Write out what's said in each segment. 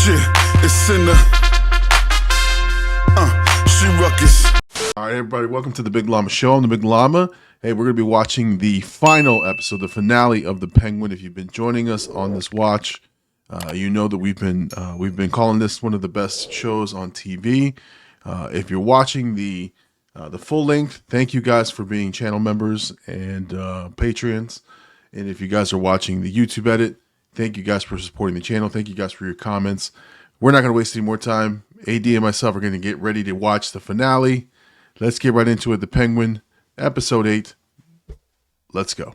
Shit, it's in the she ruckus. All right, everybody, welcome to the Big Llama Show. I'm the Big Llama. Hey, we're going to be watching the final episode, the finale of The Penguin. If you've been joining us on this watch, you know that we've been calling this one of the best shows on TV. If you're watching the full length, thank you guys for being channel members and Patreons. And if you guys are watching the YouTube edit, thank you guys for supporting the channel. Thank you guys for your comments. We're not going to waste any more time. AD and myself are going to get ready to watch the finale. Let's get right into it. The Penguin, episode 8. Let's go.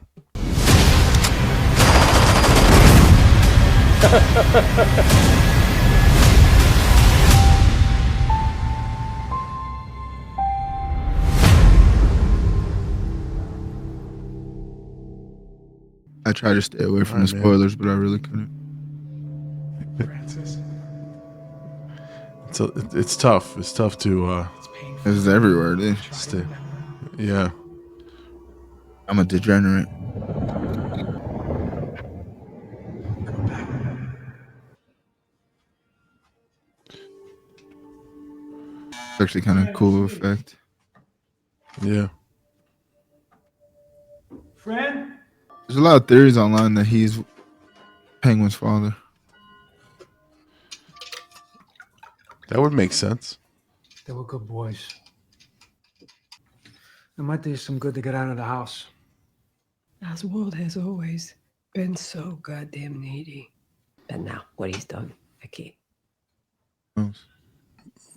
I try to stay away from the spoilers, but I really couldn't. Francis. It's tough. It's tough to It's everywhere, dude. stay. Yeah. I'm a degenerate. It's actually kind of cool effect. Yeah. Friend? There's a lot of theories online that he's Penguin's father. That would make sense. They were good boys. It might do you some good to get out of the house. Oswald has always been so goddamn needy. And now, what he's done, I can't.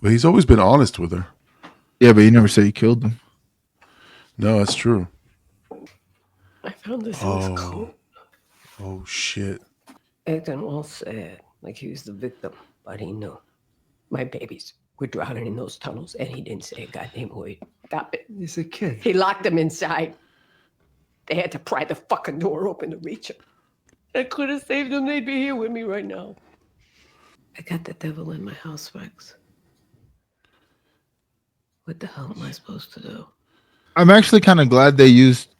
But he's always been honest with her. Yeah, but he never said he killed them. No, that's true. I found this in his coat. Oh, shit. Acting all sad, like he was the victim, but he knew. My babies were drowning in those tunnels, and he didn't say a goddamn word. Stop it. He's a kid. He locked them inside. They had to pry the fucking door open to reach him. I could have saved them. They'd be here with me right now. I got the devil in my house, Rex. What the hell am I supposed to do? I'm actually kind of glad they used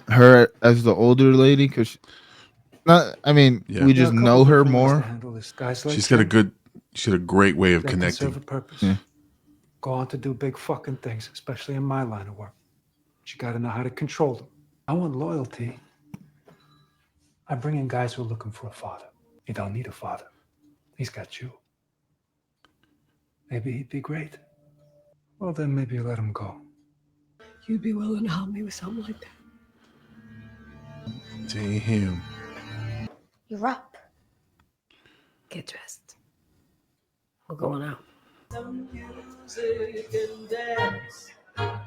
her as the older lady because, we just know her more. She's got a great way of connecting. Serve a purpose. Yeah. Go on to do big fucking things, especially in my line of work. But you got to know how to control them. I want loyalty. I bring in guys who are looking for a father. He don't need a father. He's got you. Maybe he'd be great. Well, then maybe you let him go. You'd be willing to help me with something like that? Damn. You're up. Get dressed. We're going out.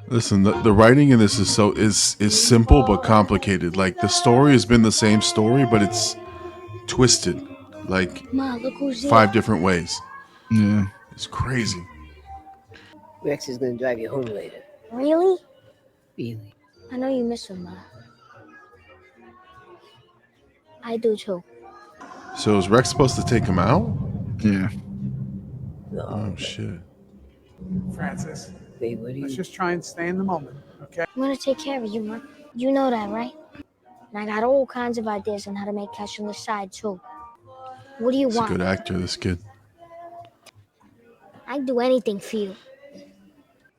Listen, the writing in this is simple but complicated. Like the story has been the same story, but it's twisted like Ma, look who's 5 different ways. Yeah. It's crazy. Rex is gonna drive you home later. Really? Really? I know you miss him, Ma. I do too. So is Rex supposed to take him out? Yeah. Oh shit. Francis, Babe, what do you... let's just try and stay in the moment, okay? I'm gonna take care of you, Ma. You know that, right? And I got all kinds of ideas on how to make cash on the side, too. What do you He's a want? good actor, this kid. I'd do anything for you.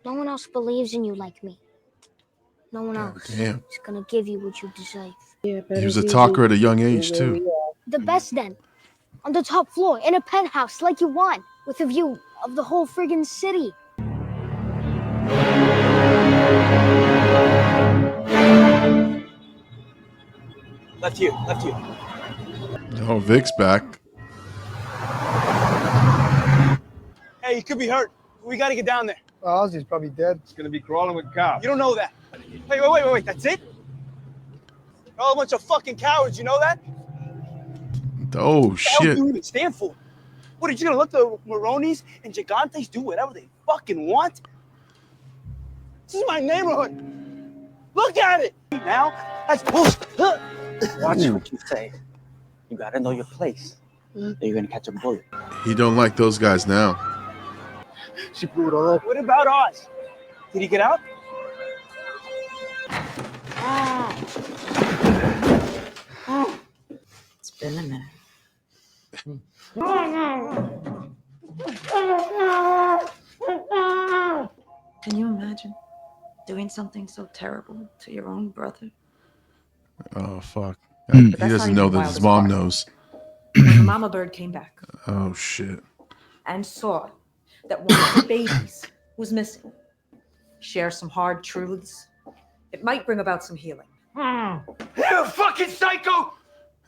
No one else believes in you like me. No one else Damn. is gonna give you what you deserve. He was a talker at a young age too. The best then. On the top floor, in a penthouse like you want, with a view of the whole friggin' city. Left you. Oh, Vic's back. Hey, you could be hurt. We gotta get down there. Well, Ozzy's probably dead. He's gonna be crawling with cops. You don't know that. Wait, that's it? You're all a bunch of fucking cowards, you know that? Oh What the hell shit. do you even stand for? What, are you gonna let the Maronis and Gigantes do whatever they fucking want? This is my neighborhood. Look at it! Now, that's bullshit. Watch what you say. You gotta know your place. Or you're gonna catch a bullet. He don't like those guys now. She blew it all up. What about Oz? Did he get out? It's been a minute. Can you imagine doing something so terrible to your own brother? Oh, fuck. But He that's not doesn't even know the that his wildest mom part. knows. When the mama bird came back Oh, shit. and saw that one of the babies was missing, share some hard truths. It might bring about some healing. You fucking psycho!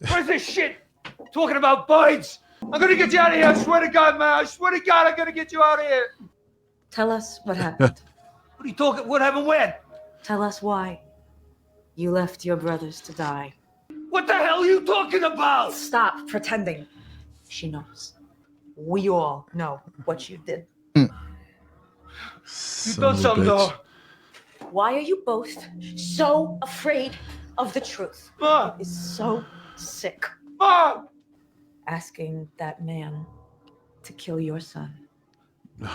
Where's this shit? Talking about birds. I'm gonna get you out of here. I swear to God, man. I swear to God, I'm gonna get you out of here. Tell us what happened. What are you talking? What happened when? Tell us why you left your brothers to die. What the hell are you talking about? Stop pretending. She knows. We all know what you did. You done something, though. Why are you both so afraid of the truth? Mom! It is so sick. Mom! Asking that man to kill your son.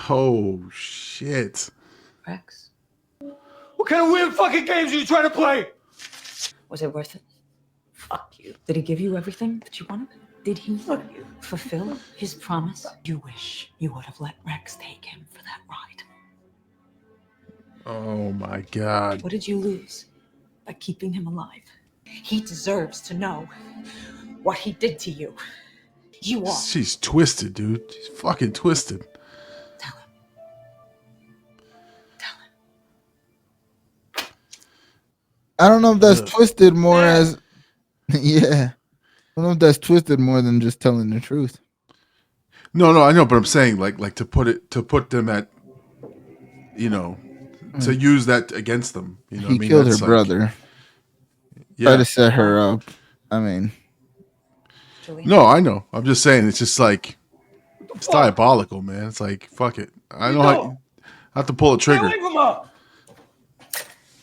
Oh, shit. Rex, What kind of weird fucking games are you trying to play? was it worth it? Fuck you. Did he give you everything that you wanted? Did he fulfill his promise? You wish you would have let Rex take him for that ride. Oh, my God. What did you lose by keeping him alive? He deserves to know what he did to you. You are. She's twisted, dude. She's fucking twisted. Tell him. Tell him. I don't know if that's twisted more as, yeah. I don't know if that's twisted more than just telling the truth. No, I know, but I'm saying like to put them at, you know, to use that against them. You know, He what I mean? killed her That's like, brother. yeah. Try to set her up. I mean, No, I know. I'm just saying it's just like it's diabolical, man. It's like fuck it. I know I have to pull a trigger. Get away from her!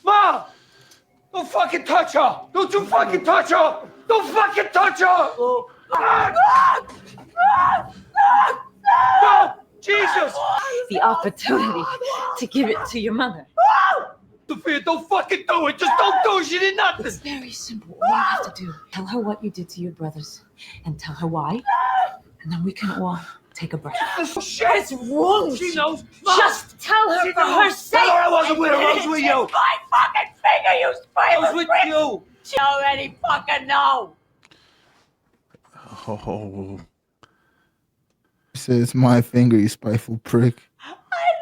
Mom! Don't fucking touch her! Don't you fucking touch her! Don't fucking touch her! No! Jesus! The opportunity to give it to your mother. Sophia, don't fucking do it! Just don't do it! She did nothing! It's very simple. All you have to do, tell her what you did to your brothers and tell her why. And then we can all take a breath. Shit! What's wrong with She you? knows! Just tell her She for knows. her sake. Tell her I wasn't with her, I was with you! It's my fucking finger, you I was spiteful with prick. you! She already fucking know. Oh, says my finger, you spiteful prick. I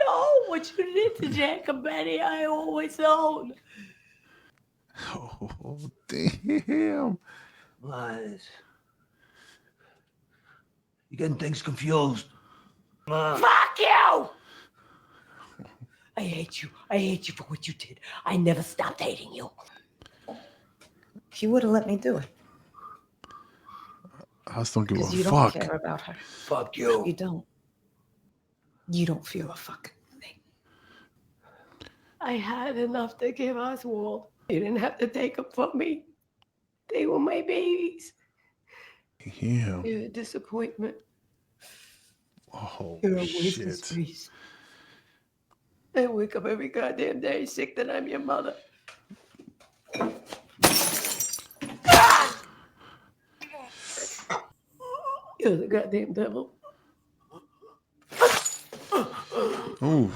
know what you did to Jack and Betty. I always known. oh, damn. Lies. You're getting things confused. Mom. Fuck you! I hate you. I hate you for what you did. I never stopped hating you. If you would have let me do it. I just don't give Because a you don't fuck. care about her. Fuck you. You don't. You don't feel a fucking thing. I had enough to give Oswald. You didn't have to take them from me. They were my babies. Yeah. You're a disappointment. Oh, You're a waste of shit. space. I wake up every goddamn day sick that I'm your mother. You're the goddamn devil. Ooh.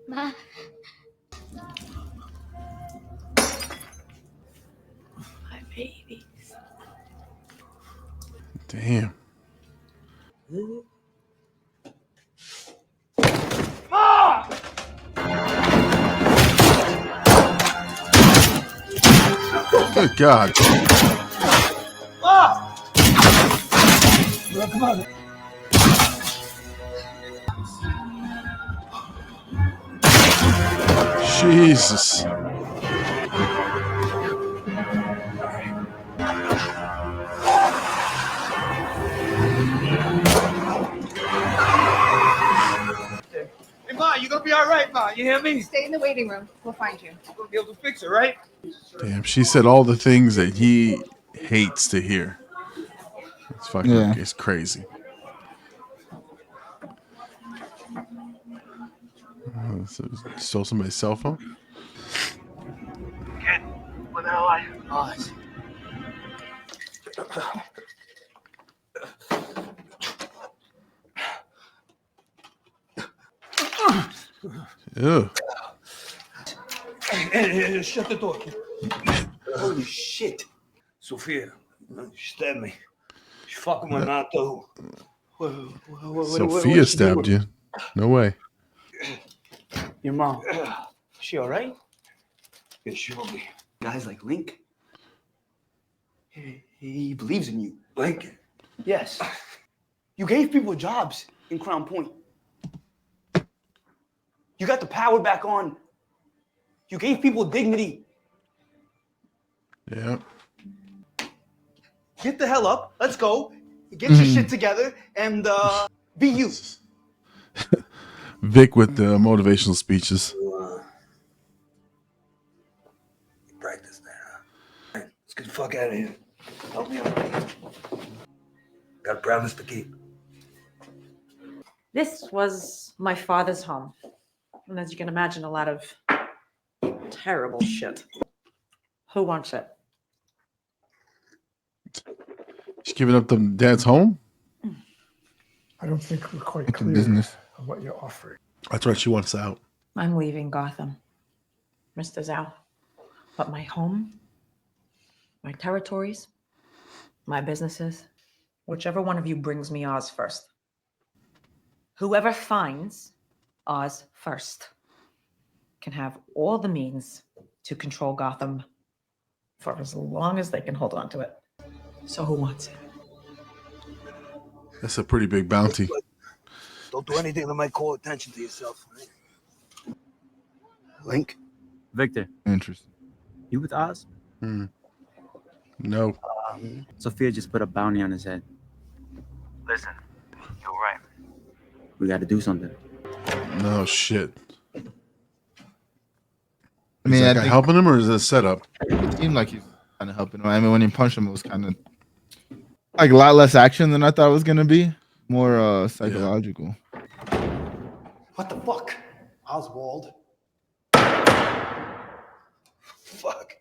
Ma, My babies. Damn. Good God. Come on. Jesus. Hey, Ma, you gonna be all right, Ma? You hear me? Stay in the waiting room. We'll find you. You're gonna be able to fix it, right? Damn, she said all the things that he hates to hear. It's fucking, Yeah. it's crazy. So stole somebody's cell phone? Kid, where the hell are you? Ew. Hey, shut the door. Holy shit. Sophia, she stabbed me. She fucking my mouth too. Sophia stabbed you. No way. Your mom. She all right? Yeah, she will be. Guys like Link. He believes in you. Link? Yes. You gave people jobs in Crown Point. You got the power back on. You gave people dignity. Yeah. Get the hell up. Let's go. Get your shit together and be you. Vic with the motivational speeches. Practice that, huh? Let's get the fuck out of here. Help me out. Got a promise to keep. This was my father's home. And as you can imagine, a lot of terrible shit. Who wants it? She's giving up the dad's home? I don't think we're quite It's a clear business. of what you're offering. That's right. She wants out. I'm leaving Gotham, Mr. Zhao. But my home, my territories, my businesses, whichever one of you brings me Oz first. Whoever finds Oz first can have all the means to control Gotham for as long as they can hold on to it. So who wants it? That's a pretty big bounty. Don't do anything that might call attention to yourself. Right? Link? Victor, Interesting. you with Oz? No. Sophia just put a bounty on his head. Listen, you're right. We got to do something. No shit. I mean, Is that I guy think helping him or is it a setup? it seemed like he's kind of helping him. I mean, when he punched him, it was kind of like a lot less action than I thought it was gonna be. More psychological. What the fuck? Oswald. Fuck.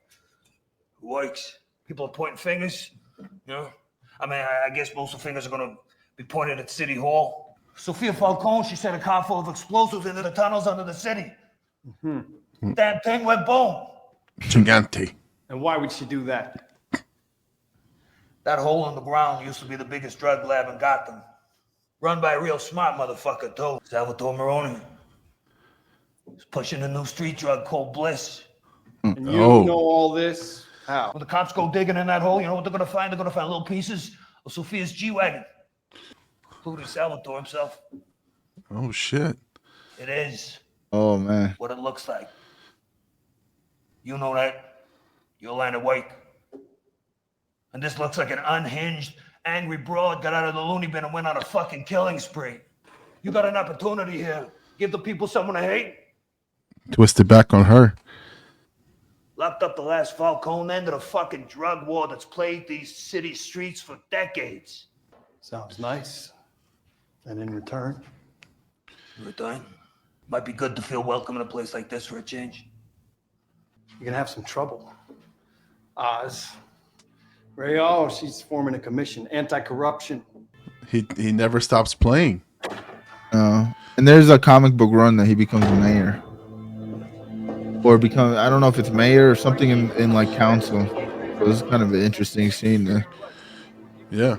Who works? People are pointing fingers. You know? I mean, I guess most of the fingers are going to be pointed at City Hall. Sophia Falcone, she sent a car full of explosives into the tunnels under the city. Damn thing went boom. Gigante. And why would she do that? That hole in the ground used to be the biggest drug lab in Gotham. Run by a real smart motherfucker, too. Salvatore Maroni. He's pushing a new street drug called Bliss. And you know all this? How? When the cops go digging in that hole, you know what they're going to find? They're going to find little pieces of Sophia's G-Wagon. Including Salvatore himself. Oh, shit. It is Oh man. what it looks like. You know that. Your line of work. And this looks like an unhinged, angry broad got out of the loony bin and went on a fucking killing spree. You got an opportunity here. Give the people someone to hate. Twisted back on her. Locked up the last Falcone end of the fucking drug war that's plagued these city streets for decades. Sounds nice. And in return? Return? Might be good to feel welcome in a place like this for a change. You're gonna have some trouble. Oz. Real, she's forming a commission, anti-corruption. He never stops playing. And there's a comic book run that he becomes mayor. Or become, I don't know if it's mayor or something in like council. So it's kind of an interesting scene there. Yeah.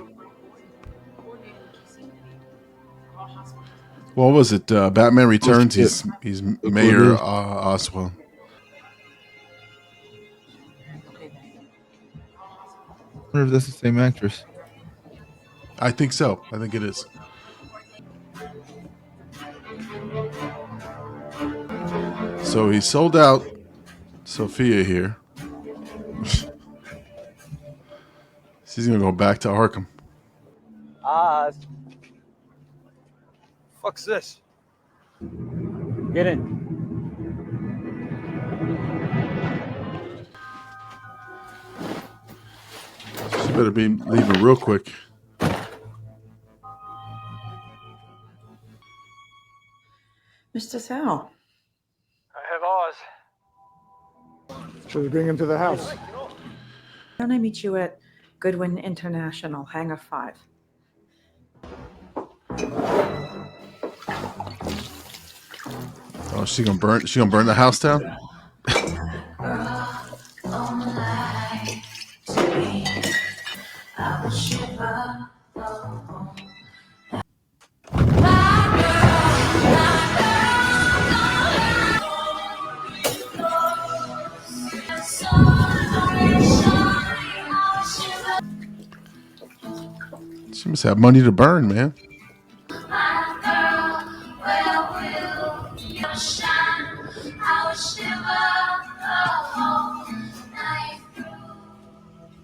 What was it? Batman Returns. He's Mayor Oswald. I wonder if that's the same actress. I think so. I think it is. So he sold out Sophia here. She's gonna go back to Arkham. Oz. Fuck's this? Get in. She better be leaving real quick. Mr. Zhao. I have Oz. Should we bring him to the house? Don't I meet you at Goodwin International, Hangar 5? Oh, she gonna burn the house down? She must have money to burn, man.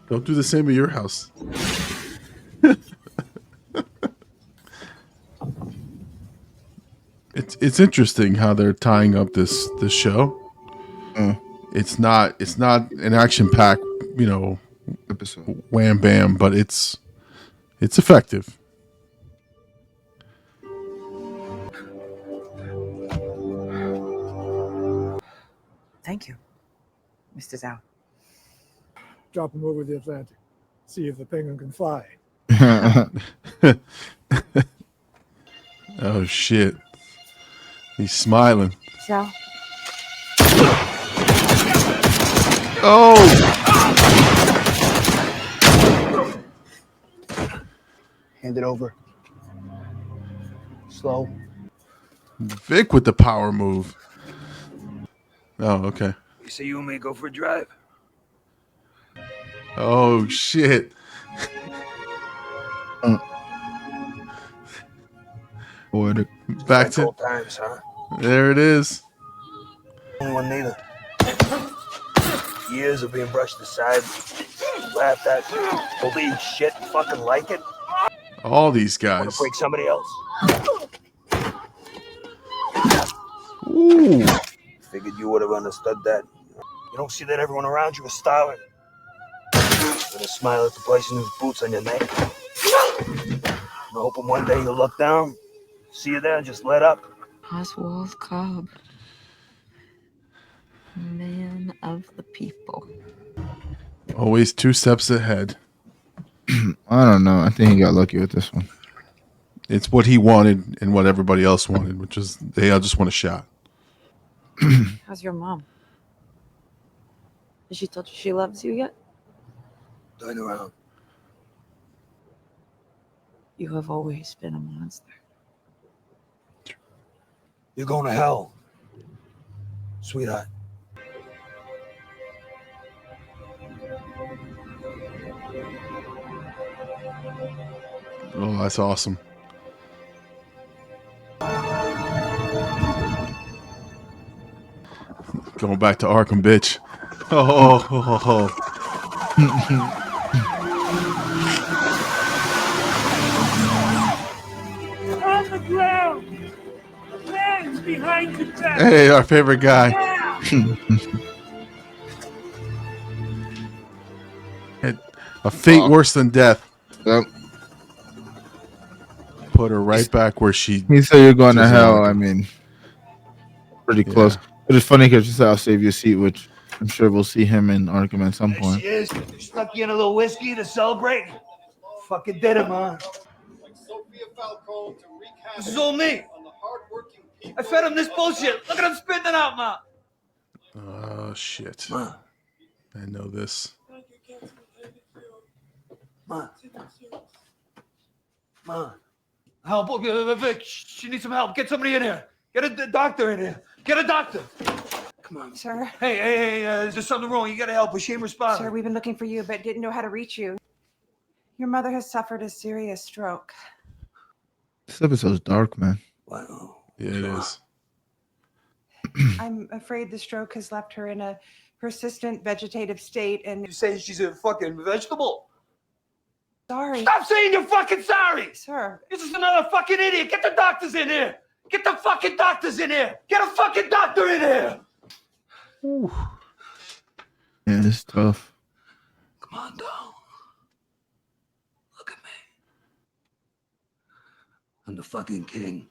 Don't do the same at your house. It's interesting how they're tying up this show. It's not an action pack, episode. Wham bam, but it's effective. Thank you, Mr. Zhao. Drop him over the Atlantic. See if the penguin can fly. Oh shit. He's smiling. Zhao. Oh! Hand it over. Slow. Vic with the power move. Oh, okay. You say you and me go for a drive? Oh shit. Poetic. Back to old times, huh? there it is. Only one neither. Years of being brushed aside, laughed at, believed shit, fucking like it. All these Want guys. to break somebody else? Ooh. Figured you would have understood that. You don't see that everyone around you is starving. Gonna smile at the person whose boots on your neck. I'm hoping one day you'll look down, see you there, and just let up. Oswald Cobb. Man of the people. Always 2 steps ahead. I don't know. I think he got lucky with this one. It's what he wanted and what everybody else wanted, which is they all just want a shot. How's your mom? Has she told you she loves you yet? Turn around. You have always been a monster. You're going to hell, sweetheart. Oh, that's awesome. Going back to Arkham, bitch. Oh. On the ground! Hands behind your back! Hey, our favorite guy. A fate worse than death. Yep. Put her right back where she. He said you're going to doesn't hell. wanna I go. mean, pretty close. But it's funny because she said, I'll save you a seat, which I'm sure we'll see him in Arkham at some point. She is. Snuck you in a little whiskey to celebrate. Fucking did it, man. This is all me. I fed him this bullshit. Look at him spitting it out, man. Oh shit! Ma. I know this. Ma. Ma. Help. Vic, she needs some help. Get somebody in here. Get a doctor in here. Get a doctor. Come on. Sir? Hey, is there something wrong? You gotta help her. She ain't responding. Sir, we've been looking for you, but didn't know how to reach you. Your mother has suffered a serious stroke. This episode's dark, man. Wow. Yeah, it is. I'm afraid the stroke has left her in a persistent vegetative state and... You say she's a fucking vegetable? Sorry. Stop saying you're fucking sorry! Sir. This is another fucking idiot. Get the doctors in here. Get the fucking doctors in here. Get a fucking doctor in here. Ooh. Yeah, it's tough. Come on down. Look at me. I'm the fucking king.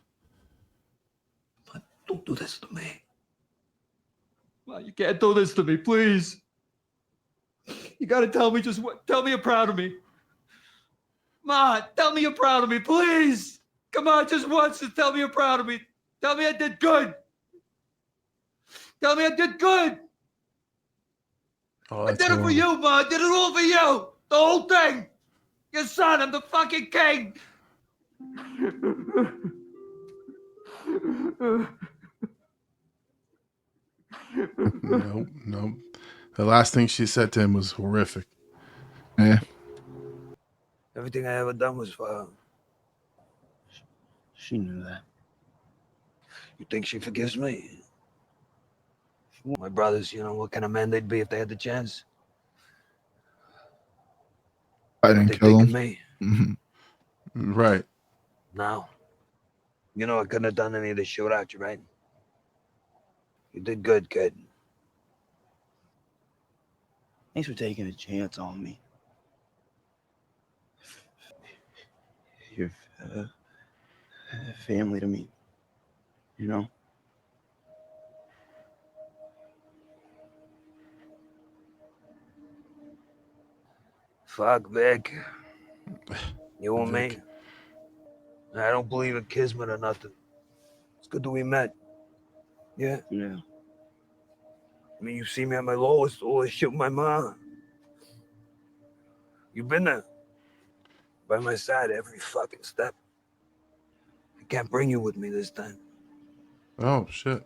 But don't do this to me. Well, you can't do this to me, please. You gotta tell me just what. Tell me you're proud of me. Ma, tell me you're proud of me, please. Come on, just once and tell me you're proud of me. Tell me I did good. Tell me I did good. Oh, I that's did it for horrible. you, Ma. I did it all for you. The whole thing. Your son, I'm the fucking king. Nope, nope. The last thing she said to him was horrific. Yeah. Everything I ever done was for her. She knew that. You think she forgives me? My brothers, you know, what kind of men they'd be if they had the chance. I What didn't they kill think him. of me. Right. Now, you know I couldn't have done any of this shit without you, right? You did good, kid. Thanks for taking a chance on me. You're family to me, you know? Fuck, Vic. You and Vic. me. I don't believe in kismet or nothing. It's good that we met. Yeah? Yeah. I mean, you see me at my lowest, all this shit with my mom. You've been there. By my side every fucking step. I can't bring you with me this time. Oh, shit.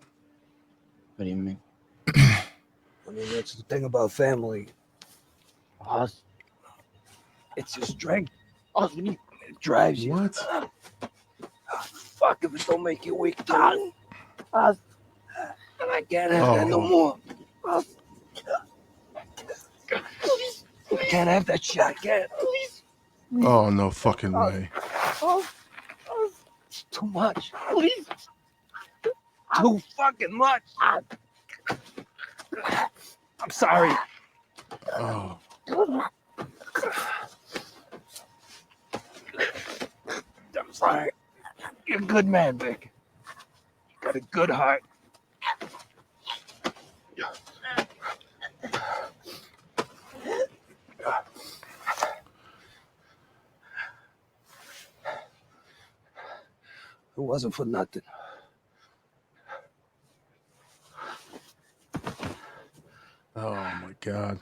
What do you mean? I mean, that's the thing about family. Oz, It's your strength. It drives you. What? Fuck if it don't make you weak, too. And I can't have that no more. I can't have that shit. I can't. Oh, no fucking way. It's too much. Please. Too fucking much. I'm sorry. Oh. I'm sorry. You're a good man, Vic. You got a good heart. It wasn't for nothing. Oh, my God.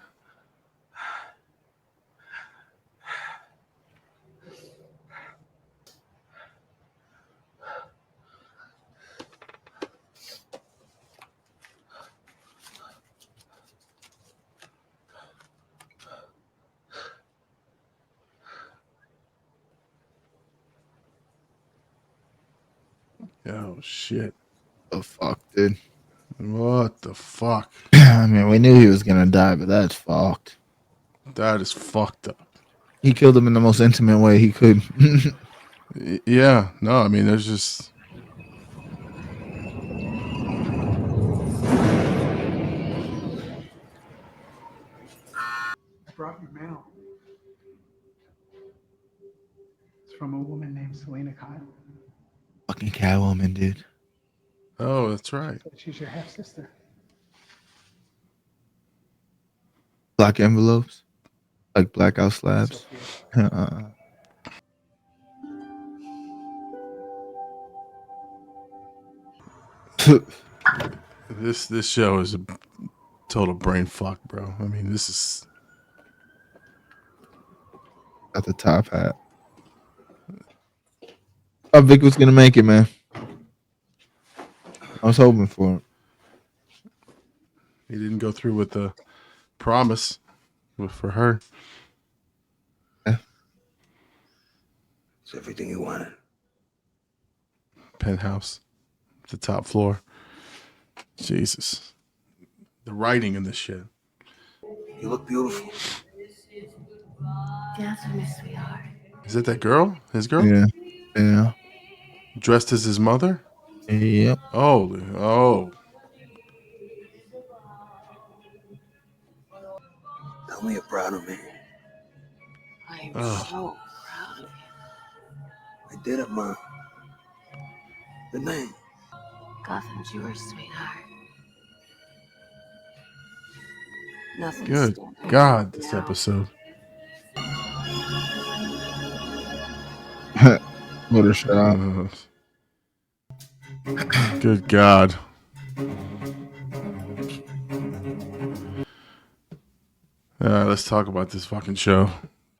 Oh, shit. The fuck, dude. What the fuck? I mean, we knew he was gonna die, but that's fucked. That is fucked up. He killed him in the most intimate way he could. Yeah. No, I mean, there's just... I brought your mail. It's from a woman named Selena Kyle. Fucking Catwoman, dude. Oh, that's right. She's your half sister. Black envelopes, like blackout slabs. This show is a total brain fuck, bro. I mean, this is... Got the top hat. Oh, Vic was gonna make it, man. I was hoping for it. He didn't go through with the promise for her. Yeah. It's everything you wanted. Penthouse. The top floor. Jesus. The writing in this shit. You look beautiful. Answer me, sweetheart. Is that girl? His girl? Yeah. Yeah. Dressed as his mother? Yep. Oh. Tell me you're proud of me. I'm Oh. so proud of you. I did it, Ma. The name. Gotham's yours, sweetheart. Nothing's Good standing God, this now. episode. What a shot. Good God. Let's talk about this fucking show.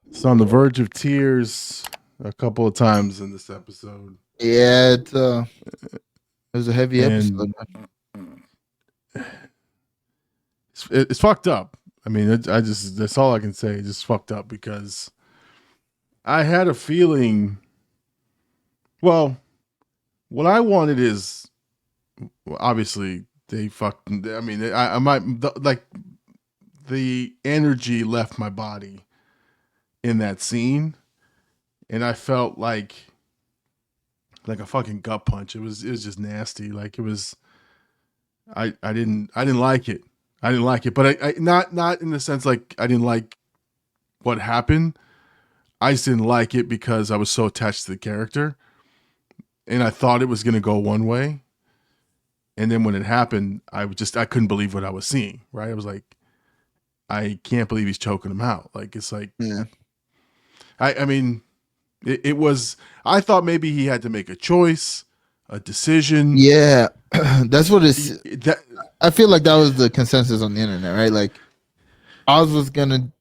It's on the verge of tears a couple of times in this episode. Yeah, it was a heavy episode. It's fucked up. I mean, that's all I can say. It's just fucked up because I had a feeling. Well, what I wanted is, obviously they fucked. I mean, I might like the energy left my body in that scene, and I felt like a fucking gut punch. It was just nasty. Like it was. I didn't like it. I didn't like it, but I not in the sense like I didn't like what happened. I just didn't like it because I was so attached to the character, and I thought it was going to go one way, and then when it happened, I couldn't believe what I was seeing. Right, I was like, I can't believe he's choking him out. Like it's like, yeah. I mean, it was. I thought maybe he had to make a choice, a decision. Yeah, that's what it's. I feel like that was the consensus on the internet, right? Like Oz was gonna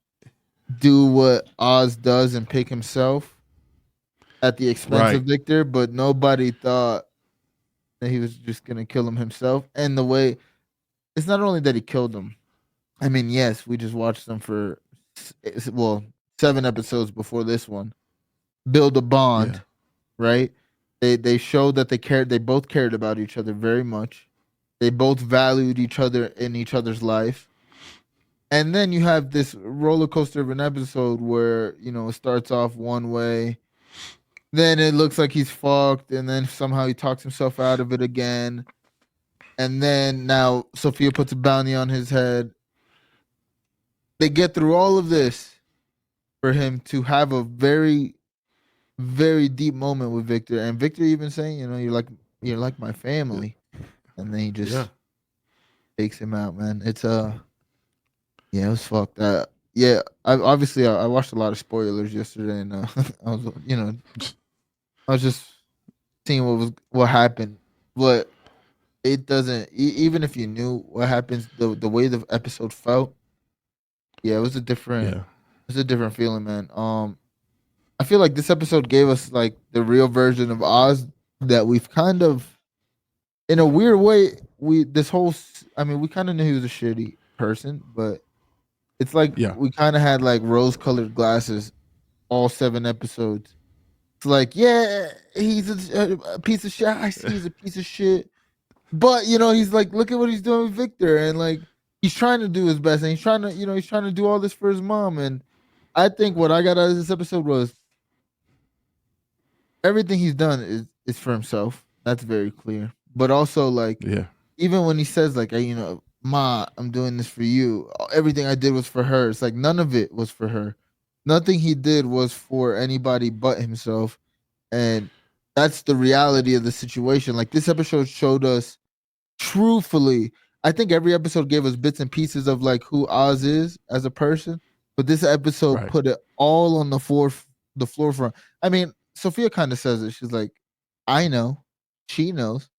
do what Oz does and pick himself at the expense of Victor, but nobody thought that he was just gonna kill him himself. And the way it's not only that he killed him. I mean, yes, we just watched them for 7 episodes before this one. Build a bond, right? They showed that they cared. They both cared about each other very much. They both valued each other in each other's life. And then you have this roller coaster of an episode where, it starts off one way. Then it looks like he's fucked. And then somehow he talks himself out of it again. And then now Sophia puts a bounty on his head. They get through all of this for him to have a very, very deep moment with Victor. And Victor even saying, you're like my family. And then he just takes him out, man. It's it was fucked. I watched a lot of spoilers yesterday, and I was just seeing what happened. But it doesn't. Even if you knew what happens, the way the episode felt, it was a different. It's a different feeling, man. I feel like this episode gave us like the real version of Oz that we've kind of. In a weird way, we kind of knew he was a shitty person, but it's like we kind of had like rose-colored glasses all 7 episodes. It's like, he's a piece of shit. I see he's a piece of shit, but he's like, look at what he's doing with Victor, and like he's trying to do his best, and he's trying to do all this for his mom. And I think what I got out of this episode was everything he's done is for himself. That's very clear. But also, like, even when he says, like, Ma, I'm doing this for you. Everything I did was for her. It's like none of it was for her. Nothing he did was for anybody but himself. And that's the reality of the situation. Like, this episode showed us, truthfully, I think every episode gave us bits and pieces of, like, who Oz is as a person. But this episode put it all on the forefront. I mean, Sophia kind of says it. She's like, I know. She knows.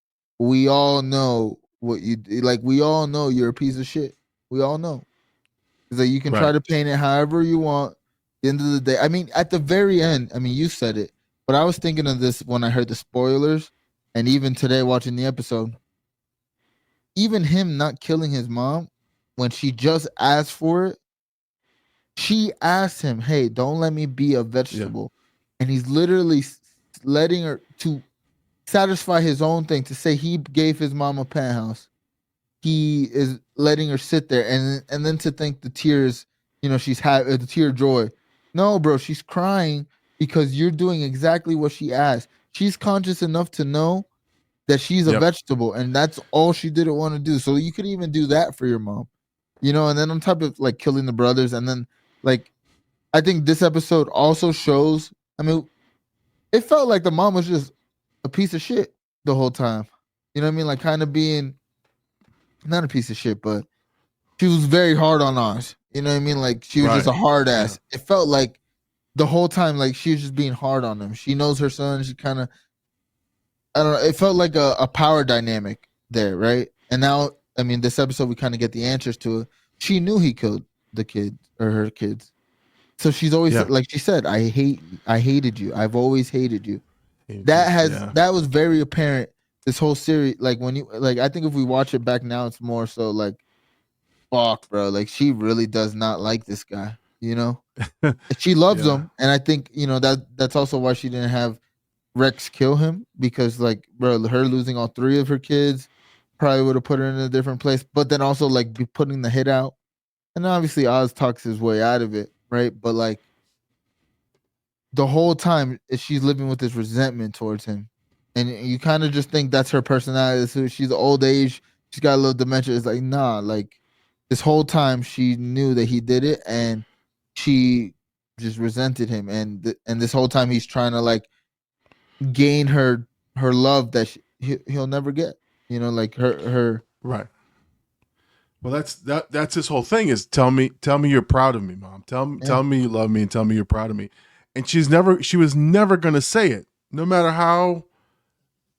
We all know what you like. We all know you're a piece of shit. We all know. It's like you can try to paint it however you want. At the end of the day, I mean, at the very end, I mean, you said it, but I was thinking of this when I heard the spoilers, and even today watching the episode. Even him not killing his mom when she just asked for it, she asked him, "Hey, don't let me be a vegetable," and he's literally letting her to satisfy his own thing, to say he gave his mom a penthouse. He is letting her sit there, and then to think the tears, she's the tear of joy. No, bro, she's crying because you're doing exactly what she asked. She's conscious enough to know that she's a vegetable, and that's all she didn't want to do. So you could even do that for your mom, and then on top of like killing the brothers, and then like I think this episode also shows, I mean, it felt like the mom was just a piece of shit the whole time. You know what I mean? Like kind of being not a piece of shit, but she was very hard on Oz. You know what I mean? Like she was just a hard ass. It felt like the whole time, like she was just being hard on him. She knows her son. She kind of, I don't know. It felt like a power dynamic there, right? And now, I mean, this episode we kind of get the answers to it. She knew he killed the kids or her kids. So she's always like she said, I hated you. I've always hated you. That was very apparent this whole series. Like when you like, I think if we watch it back now, it's more so like, fuck, bro. Like she really does not like this guy. You know, she loves him, and I think that's also why she didn't have Rex kill him, because like, bro, her losing all three of her kids probably would have put her in a different place. But then also like be putting the hit out, and obviously Oz talks his way out of it, right? But like the whole time she's living with this resentment towards him, and you kind of just think that's her personality. So she's old age, she's got a little dementia. It's like, nah, like this whole time she knew that he did it, and she just resented him, and this whole time he's trying to like gain her love that he'll never get. You know, like her right. Well, that's his whole thing is tell me you're proud of me, Mom. Tell me you love me, and tell me you're proud of me. And she was never gonna say it, no matter how.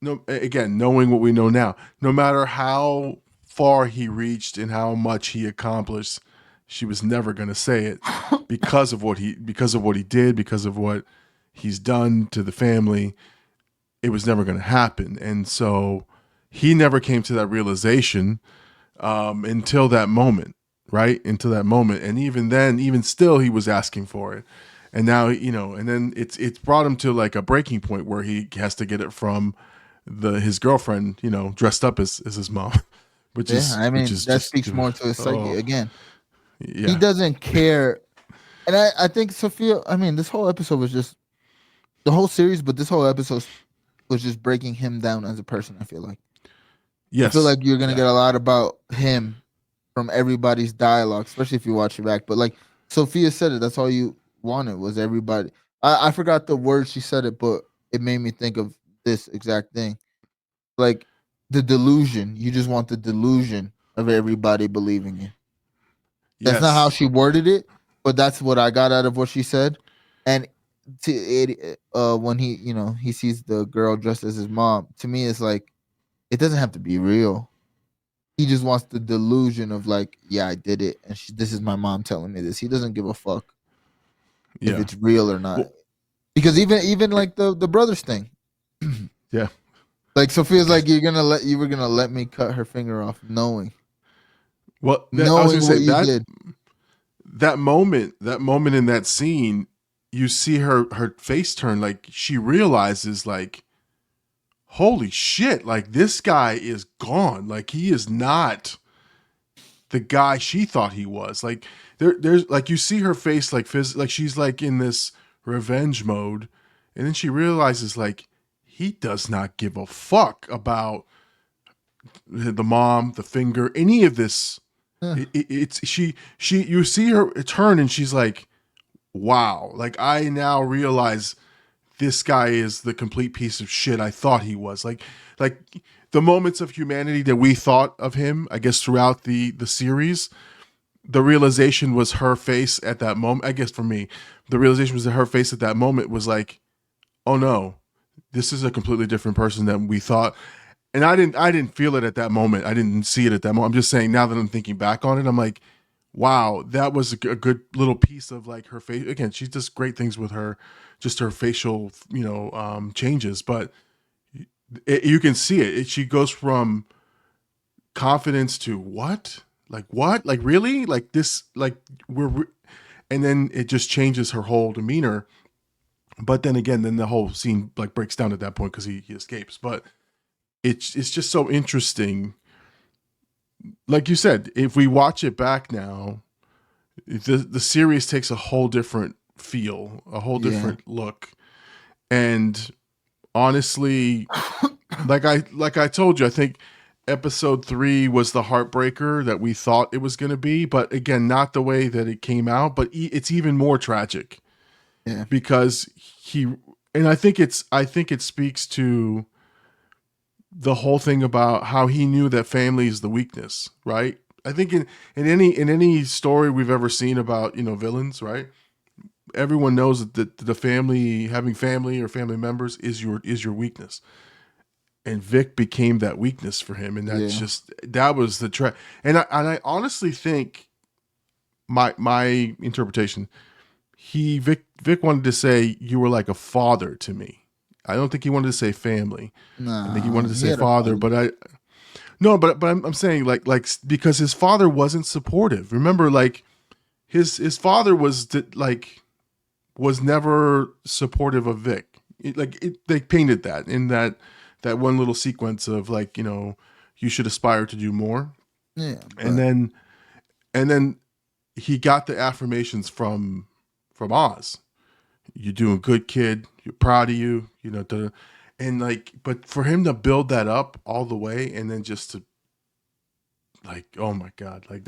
No, again, knowing what we know now, no matter how far he reached and how much he accomplished, she was never gonna say it because of what he did, because of what he's done to the family. It was never gonna happen, and so he never came to that realization until that moment, right? Until that moment, and even then, even still, he was asking for it. And now, and then it's brought him to like a breaking point where he has to get it from his girlfriend, dressed up as his mom, which is that speaks more to his psyche. Again, yeah. He doesn't care, and I think Sophia. I mean, this whole episode was just the whole series, but this whole episode was just breaking him down as a person. I feel like, I feel like you're gonna get a lot about him from everybody's dialogue, especially if you watch it back. But like Sophia said it, that's all you wanted was everybody. I forgot the word she said it, but it made me think of this exact thing. Like the delusion. You just want the delusion of everybody believing you. That's not how she worded it, but that's what I got out of what she said. And when he sees the girl dressed as his mom, to me it's like it doesn't have to be real. He just wants the delusion of like, yeah, I did it, and this is my mom telling me this. He doesn't give a fuck if it's real or not. Because even like the brothers thing. Yeah. Like Sophia's like, you were gonna let me cut her finger off knowing. Well, knowing I was gonna say what you did. that moment in that scene, you see her face turn, like she realizes like, holy shit, like this guy is gone. Like he is not the guy she thought he was. Like there's like you see her face like like she's like in this revenge mode, and then she realizes like he does not give a fuck about the mom, the finger, any of this. It's she you see her turn and she's like, wow, like I now realize this guy is the complete piece of shit I thought he was. Like the moments of humanity that we thought of him, I guess throughout the series, the realization was her face at that moment. I guess for me, the realization was that her face at that moment was like, oh no, this is a completely different person than we thought. And I didn't feel it at that moment. I didn't see it at that moment. I'm just saying now that I'm thinking back on it, I'm like, wow, that was a good little piece of like her face. Again, she does great things with her, just her facial, changes. But you can see it. She goes from confidence to what? Like what? Like really? Like this? Like and then it just changes her whole demeanor. But then again, then the whole scene like breaks down at that point because he escapes. But it's just so interesting. Like you said, if we watch it back now, the series takes a whole different feel, a whole different look. And honestly, like I told you, I think episode 3 was the heartbreaker that we thought it was going to be, but again, not the way that it came out, but it's even more tragic. Yeah. Because I think it speaks to the whole thing about how he knew that family is the weakness, right? I think in any story we've ever seen about, villains, right? Everyone knows that the family, having family or family members is your weakness. And Vic became that weakness for him. And that's that was the and I honestly think my interpretation. Vic wanted to say you were like a father to me. I don't think he wanted to say family. I think he wanted to say father, but I'm saying like because his father wasn't supportive. Remember, like his father was never supportive of Vic. They painted that in that one little sequence of like, you should aspire to do more. Yeah. And then he got the affirmations from Oz. You're doing good, kid. You're proud of you, and like, but for him to build that up all the way and then just to like, oh my God, like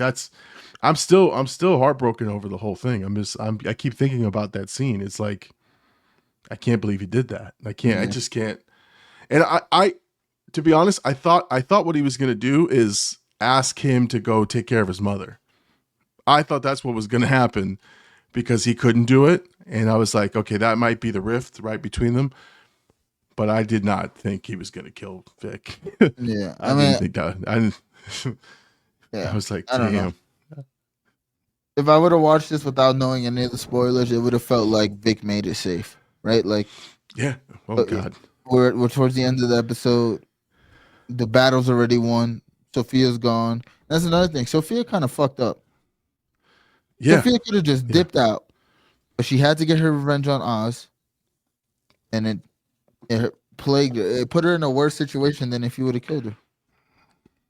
I'm still heartbroken over the whole thing. I keep thinking about that scene. It's like, I can't believe he did that. I just can't. And I, to be honest, I thought what he was going to do is ask him to go take care of his mother. I thought that's what was going to happen because he couldn't do it. And I was like, okay, that might be the rift right between them. But I did not think he was going to kill Vic. Yeah. I didn't think that. Yeah. I was like, I don't know. damn. If I would have watched this without knowing any of the spoilers, it would have felt like Vic made it safe, right? Like, yeah. Oh God. We're towards the end of the episode. The battle's already won. Sophia's gone. That's another thing. Sophia kind of fucked up. Yeah. Sophia could have just dipped out, but she had to get her revenge on Oz, and it plagued her. It put her in a worse situation than if you would have killed her.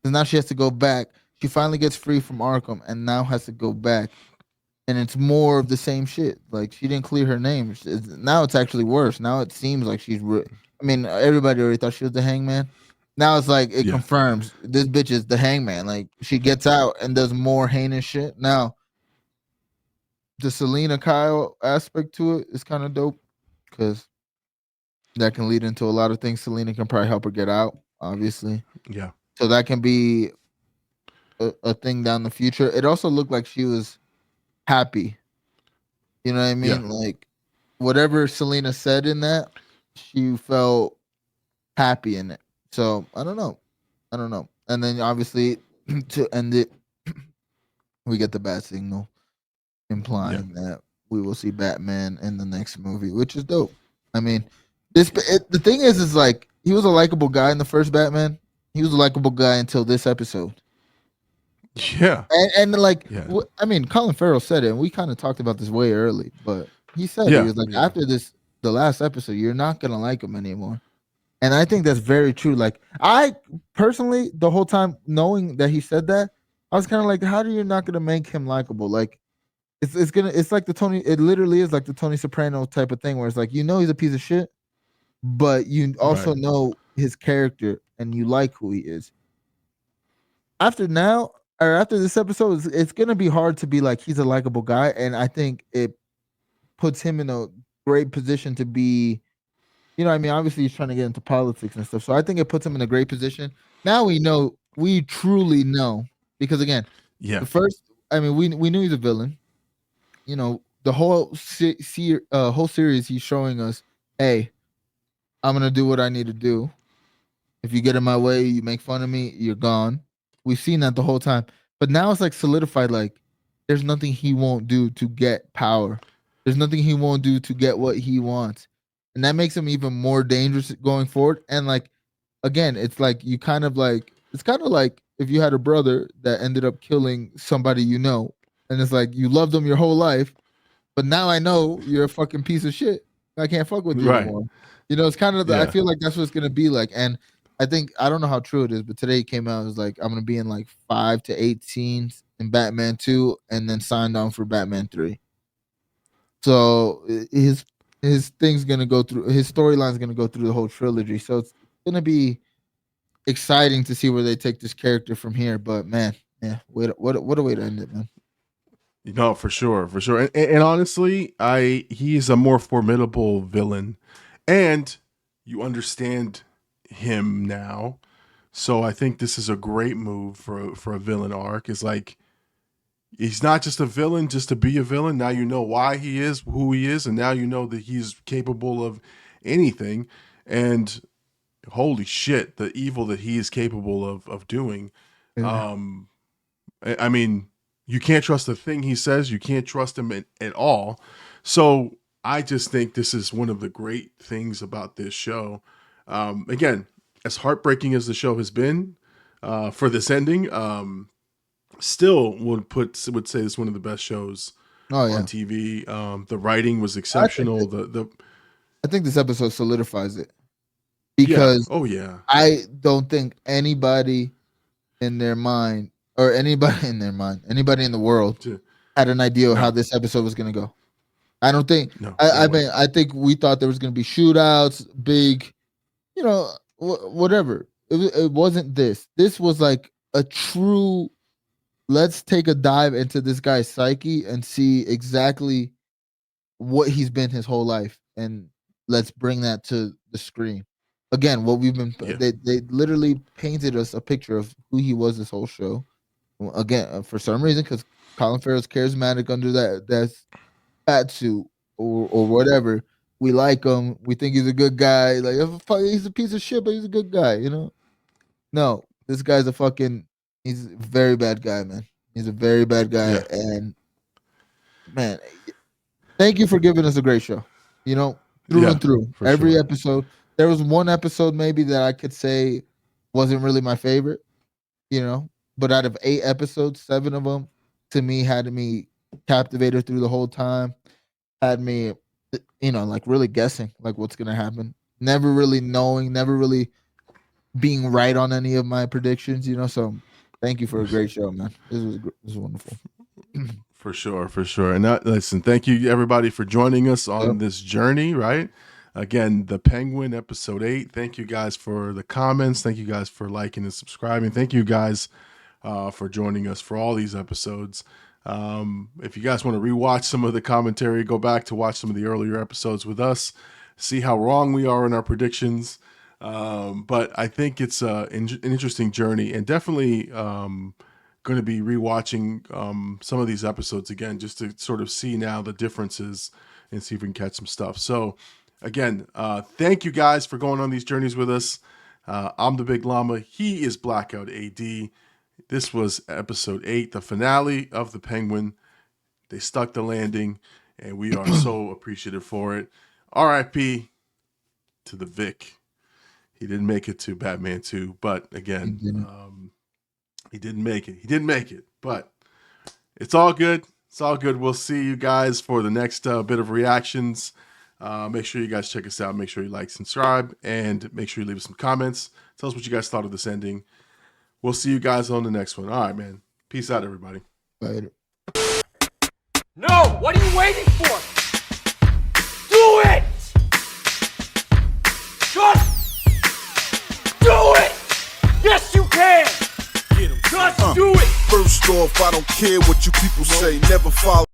Because now she has to go back. She finally gets free from Arkham, and now has to go back, and it's more of the same shit. Like, she didn't clear her name. Now it's actually worse. Now it seems like she's. I mean, everybody already thought she was the Hangman. Now it's like it confirms this bitch is the Hangman. Like, she gets out and does more heinous shit. Now, the Selena Kyle aspect to it is kind of dope because that can lead into a lot of things. Selena can probably help her get out, obviously. Yeah. So that can be a thing down the future. It also looked like she was happy. You know what I mean? Yeah. Like, whatever Selena said in that, she felt happy in it. So I don't know. And then obviously to end it, we get the bat signal implying that we will see Batman in the next movie, which is dope. I mean, the thing is like, he was a likable guy in the first Batman. He was a likable guy until this episode. Yeah. And like, I mean, Colin Farrell said it, and we kind of talked about this way early, but he said he was like, after the last episode, you're not gonna like him anymore. And I think that's very true. Like, I personally, the whole time knowing that he said that, I was kind of like, how are you not gonna make him likable? Like, it's like it literally is like the Tony Soprano type of thing where it's like, he's a piece of shit, but you also know his character and you like who he is. After this episode, it's gonna be hard to be like, he's a likable guy, and I think it puts him in a great position to be. I mean, obviously he's trying to get into politics and stuff. So I think it puts him in a great position. Now we truly know, because again, the first, I mean, we knew he's a villain. The whole whole series, he's showing us, hey, I'm gonna do what I need to do. If you get in my way, you make fun of me, you're gone. We've seen that the whole time. But now it's like solidified, like, there's nothing he won't do to get power. There's nothing he won't do to get what he wants. And that makes him even more dangerous going forward. And like, again, it's like it's kind of like if you had a brother that ended up killing somebody, and it's like, you loved him your whole life, but now I know you're a fucking piece of shit. I can't fuck with you anymore. It's kind of I feel like that's what it's gonna be like. And I don't know how true it is, but today it came out, it was like, I'm gonna be in like 5 to 8 scenes in Batman 2 and then signed on for Batman 3. So his thing's gonna go through, his storyline's gonna go through the whole trilogy. So it's gonna be exciting to see where they take this character from here. But man, what a way to end it, man. No, for sure. And honestly, he's a more formidable villain, and you understand him now. So I think this is a great move for a villain arc. It's like, he's not just a villain just to be a villain. Now you know why he is who he is, and now you know that he's capable of anything. And holy shit, the evil that he is capable of doing. I mean, You can't trust a thing he says. You can't trust him at all. So I just think this is one of the great things about this show. Again, as heartbreaking as the show has been for this ending, still would say it's one of the best shows on TV. The writing was exceptional. I think this episode solidifies it because I don't think anybody in their mind or anybody in the world had an idea of how this episode was going to go. I don't think. I think we thought there was going to be shootouts, big, whatever. It wasn't this. This was like a true. Let's take a dive into this guy's psyche and see exactly what he's been his whole life, and let's bring that to the screen. Again, what we've been they literally painted us a picture of who he was this whole show. Again, for some reason, because Colin Farrell's charismatic under that fat suit or whatever, we like him. We think he's a good guy. Like he's a piece of shit, but he's a good guy. No, this guy's he's a very bad guy, man. He's a very bad guy, and man, thank you for giving us a great show. Through and through, every episode. There was one episode maybe that I could say wasn't really my favorite, but out of 8 episodes, 7 of them to me had me captivated through the whole time. Had me, like really guessing like what's gonna happen. Never really knowing, never really being right on any of my predictions. So thank you for a great show, man. This was wonderful. For sure. And listen, thank you everybody for joining us on this journey, right? Again, The Penguin, episode 8. Thank you guys for the comments. Thank you guys for liking and subscribing. Thank you guys for joining us for all these episodes. If you guys want to rewatch some of the commentary, go back to watch some of the earlier episodes with us, see how wrong we are in our predictions. But I think it's an interesting journey, and definitely going to be rewatching some of these episodes again, just to sort of see now the differences and see if we can catch some stuff. So again, thank you guys for going on these journeys with us. I'm the Big Llama. He is Blackout AD. This was episode 8, the finale of The Penguin. They stuck the landing, and we are so appreciative for it. RIP to the Vic. He didn't make it to Batman 2, but again, he didn't make it. He didn't make it, but it's all good. It's all good. We'll see you guys for the next bit of reactions. Make sure you guys check us out. Make sure you like, subscribe, and make sure you leave us some comments. Tell us what you guys thought of this ending. We'll see you guys on the next one. All right, man. Peace out, everybody. Later. No! What are you waiting for? Do it! Just do it! Yes, you can! Just do it! First off, I don't care what you people say. Never follow.